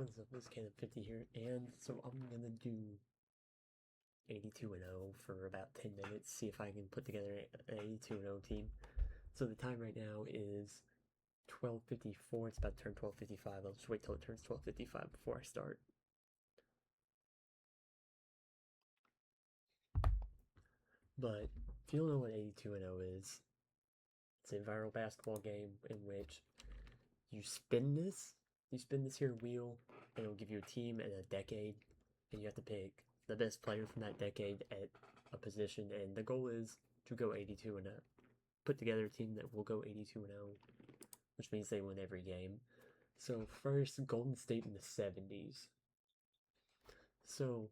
what's up? This Caleb 50 here, and so I'm gonna do 82 and 0 for about 10 minutes, see if I can put together an 82 and 0 team. So the time right now is 12:54. It's about to turn 12:55. I'll just wait till it turns 12:55 before I start. But if you don't know what 82 and 0 is, it's a viral basketball game in which you spin this, here wheel, and it'll give you a team and a decade, and you have to pick the best player from that decade at a position, and the goal is to go 82 and 0. Put together a team that will go 82 and 0, which means they win every game. So first, Golden State in the 70s. So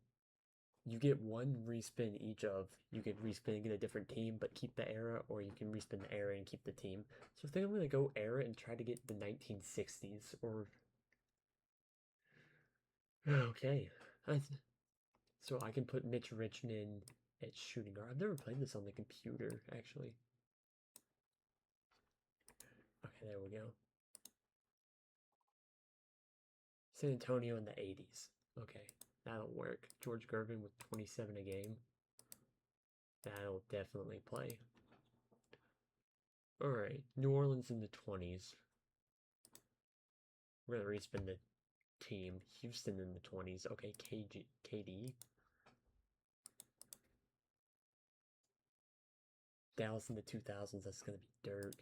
you get one respin each of. You can respin and get a different team, but keep the era, or you can respin the era and keep the team. So I think I'm gonna go era and try to get the 1960s, or okay. So I can put Mitch Richmond at shooting guard. I've never played this on the computer, actually. Okay, there we go. San Antonio in the 80s. Okay, that'll work. George Gervin with 27 a game. That'll definitely play. Alright, New Orleans in the 20s. We're gonna respin the team. Houston in the 20s. Okay, KD. Dallas in the 2000s. That's gonna be Dirk.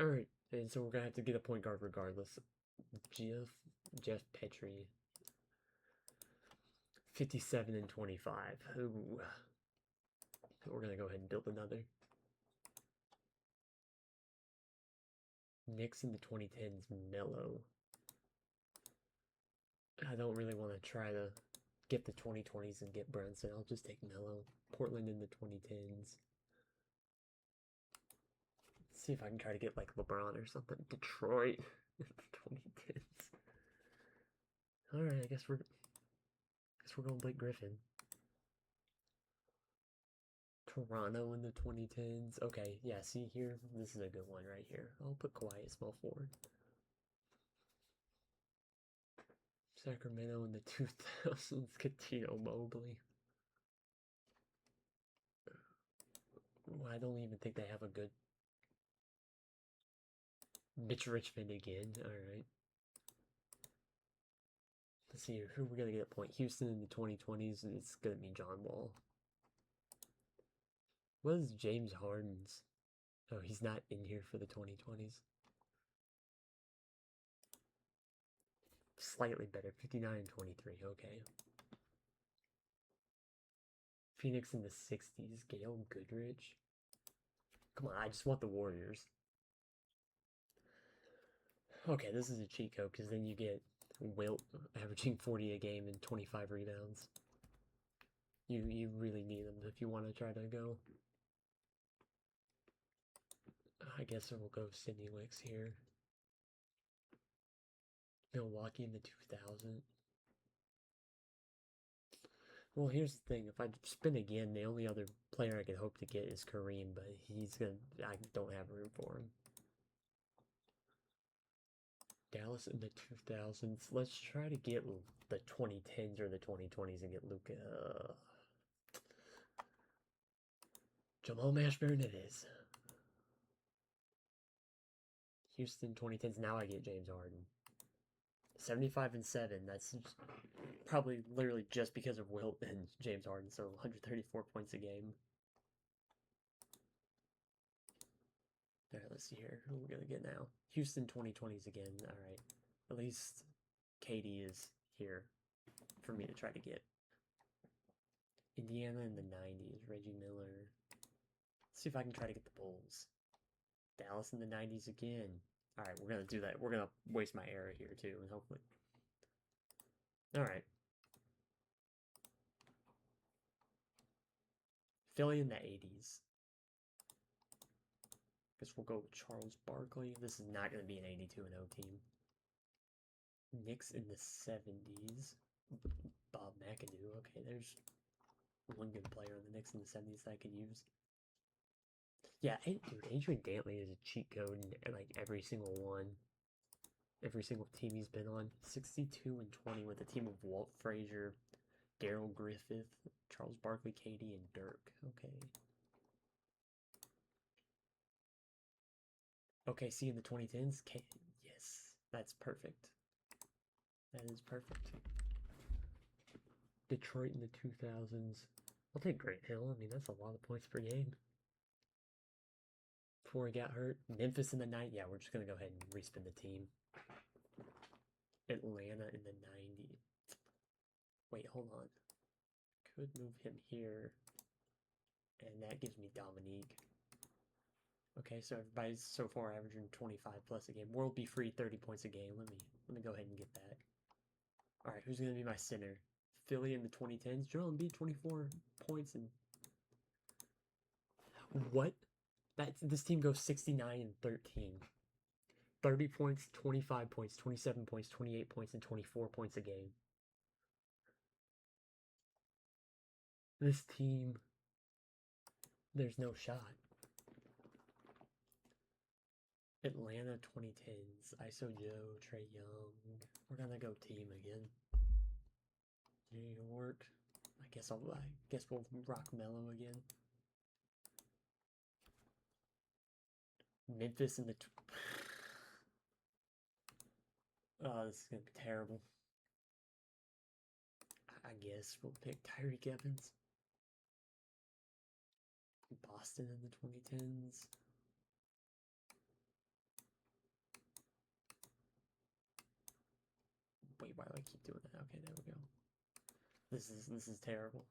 Alright, and so we're gonna have to get a point guard regardless. Jeff Petrie. 57 and 25. Ooh. We're gonna go ahead and build another. Knicks in the 2010s, Melo. I don't really want to try to get the 2020s and get Brunson. I'll just take Melo. Portland in the 2010s. Let's see if I can try to get like LeBron or something. Detroit in the 2010s. Alright, I guess we're going Blake Griffin. Toronto in the 2010s. Okay, yeah, see here? This is a good one right here. I'll put Kawhi at small forward. Sacramento in the 2000s. Katino Mobley. I don't even think they have a good Mitch Richmond again. Alright. Let's see who we're gonna get at point. Houston in the 2020s. It's gonna be John Wall. What is James Harden's? Oh, he's not in here for the 2020s. Slightly better. 59 and 23. Okay. Phoenix in the 60s. Gail Goodrich. Come on, I just want the Warriors. Okay, this is a cheat code because then you get Wilt averaging 40 a game and 25 rebounds. You really need them if you want to try to go. I guess we'll go Sidney Wicks here. Milwaukee in the 2000. Well, here's the thing. If I spin again, the only other player I could hope to get is Kareem, but I don't have room for him. Dallas in the 2000s. Let's try to get the 2010s or the 2020s and get Luka. Jamal Mashburn it is. Houston 2010s. Now I get James Harden. 75 and 7. That's probably literally just because of Wilt and James Harden. So 134 points a game. Alright, let's see here. Who are we going to get now? Houston 2020s again. Alright. At least KD is here for me to try to get. Indiana in the 90s. Reggie Miller. Let's see if I can try to get the Bulls. Dallas in the 90s again. Alright, we're going to do that. We're going to waste my era here too, and hopefully. Alright. Philly in the 80s. Guess we'll go with Charles Barkley. This is not going to be an 82 and 0 team. Knicks in the 70s. Bob McAdoo. Okay, there's one good player on the Knicks in the 70s that I could use. Yeah, dude, Adrian Dantley is a cheat code in like every single one. Every single team he's been on. 62-20 with a team of Walt Frazier, Daryl Griffith, Charles Barkley, Katie, and Dirk. Okay. Okay, see in the 2010s? Yes, that's perfect. That is perfect. Detroit in the 2000s. I'll take Grant Hill. I mean, that's a lot of points per game. Before he got hurt. Memphis in the night. Yeah, we're just going to go ahead and respin the team. Atlanta in the 90s. Wait, hold on. Could move him here. And that gives me Dominique. Okay, so everybody's so far averaging 25 plus a game. World Be Free, 30 points a game. Let me go ahead and get that. All right, who's gonna be my center? Philly in the 2010s. Joel Embiid, 24 points and what? This team goes 69-13. 30 points, 25 points, 27 points, 28 points, and 24 points a game. This team, there's no shot. Atlanta 2010s. ISO Joe, Trae Young. We're gonna go team again. New York. I guess we'll rock Melo again. Memphis in the. Oh, this is gonna be terrible. I guess we'll pick Tyreek Evans. Boston in the 2010s. Wait, why do I keep doing that? Okay, there we go. This is terrible.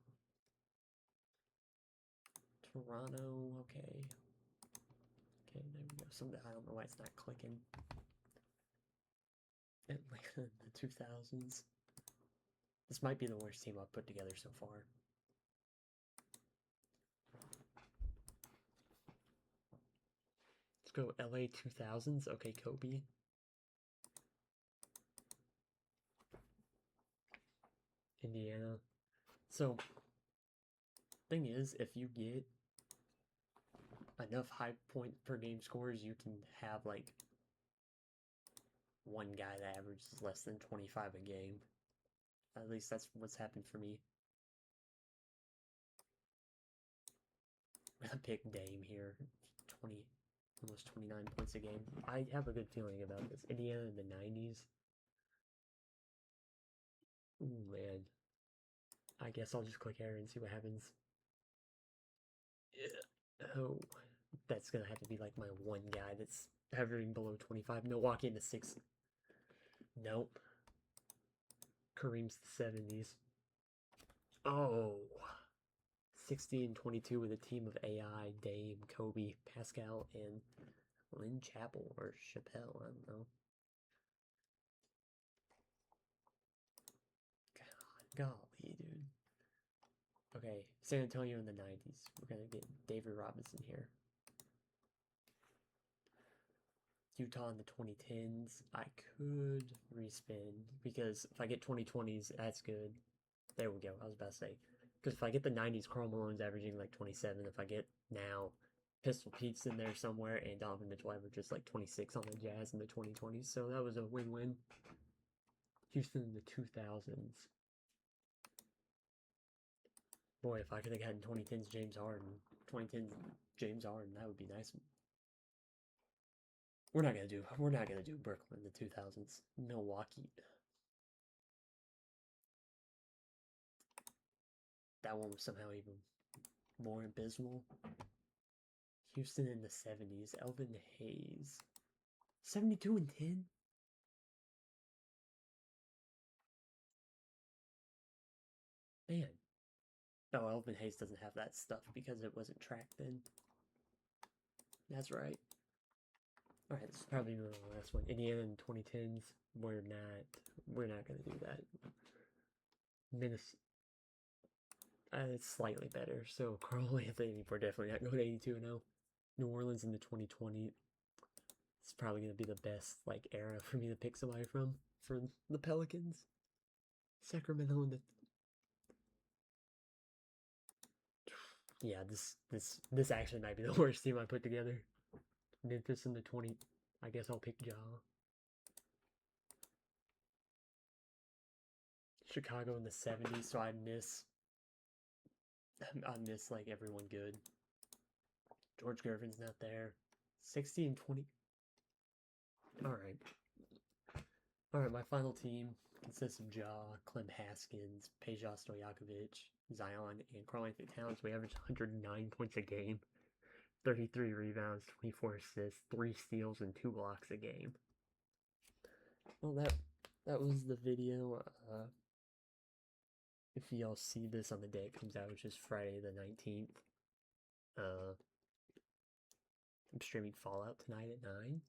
Toronto, okay. Okay, there we go. I don't know why it's not clicking. Atlanta in the 2000s. This might be the worst team I've put together so far. Let's go LA 2000s. Okay, Kobe. Indiana. So, thing is, if you get enough high point per game scores, you can have like one guy that averages less than 25 a game. At least that's what's happened for me. I'm gonna pick Dame here. 20, almost 29 points a game. I have a good feeling about this. Indiana in the 90s. Ooh, man. I guess I'll just click air and see what happens. Oh, that's gonna have to be like my one guy that's averaging below 25. Milwaukee in the 6. Nope. Kareem's the 70s. Oh. 60-22 with a team of AI, Dame, Kobe, Pascal, and Lynn Chappell or Chappelle. I don't know. Golly, dude. Okay, San Antonio in the 90s. We're going to get David Robinson here. Utah in the 2010s. I could respin because if I get 2020s, that's good. There we go. I was about to say. Because if I get the 90s, Karl Malone's averaging like 27. If I get now, Pistol Pete's in there somewhere, and Donovan Mitchell averages like 26 on the Jazz in the 2020s. So that was a win-win. Houston in the 2000s. Boy, if I could have gotten 2010s James Harden, 2010s James Harden, that would be nice. We're not gonna do Brooklyn in the 2000s. Milwaukee. That one was somehow even more abysmal. Houston in the 70s. Elvin Hayes. 72-10. Man. Oh, Elvin Hayes doesn't have that stuff because it wasn't tracked then. That's right. Alright, this is probably the last one. Indiana in 2010s. We're not gonna do that. Minnesota. It's slightly better. So Carl Anthony, we're definitely not going 82-0. New Orleans in the 2020. It's probably gonna be the best like era for me to pick somebody from for the Pelicans. Sacramento in the Yeah, this actually might be the worst team I put together. Memphis in the 20. I guess I'll pick Ja. Chicago in the 70s, so I miss like everyone good. George Gervin's not there. 60 and 20. Alright. Alright, my final team consists of Ja, Clem Haskins, Peja Stojakovic, Zion, and Karl-Anthony Towns. We average 109 points a game, 33 rebounds, 24 assists, 3 steals, and 2 blocks a game. Well, that was the video. If y'all see this on the day it comes out, which is Friday the 19th, I'm streaming Fallout tonight at 9.